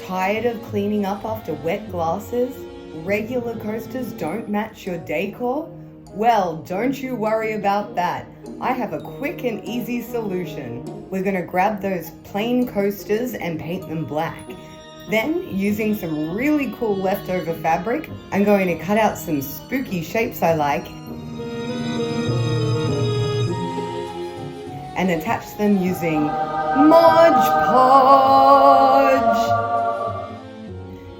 Tired of cleaning up after wet glasses? Regular coasters don't match your decor? Well, don't you worry about that. I have a quick and easy solution. We're going to grab those plain coasters and paint them black. Then, using some really cool leftover fabric, I'm going to cut out some spooky shapes I like and attach them using Mod Podge.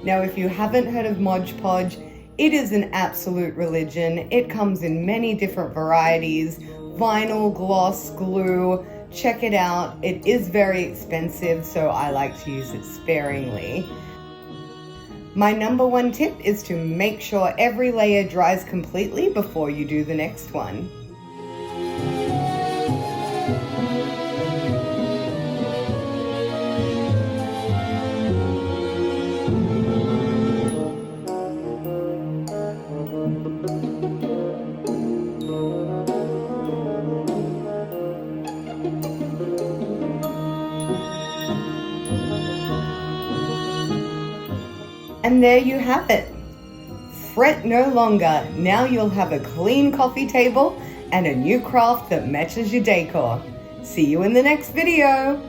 Now, if you haven't heard of Mod Podge, it is an absolute religion. It comes in many different varieties: vinyl, gloss, glue. Check it out. It is very expensive, so I like to use it sparingly. My number one tip is to make sure every layer dries completely before you do the next one. And there you have it. Fret no longer. Now you'll have a clean coffee table and a new craft that matches your decor. See you in the next video.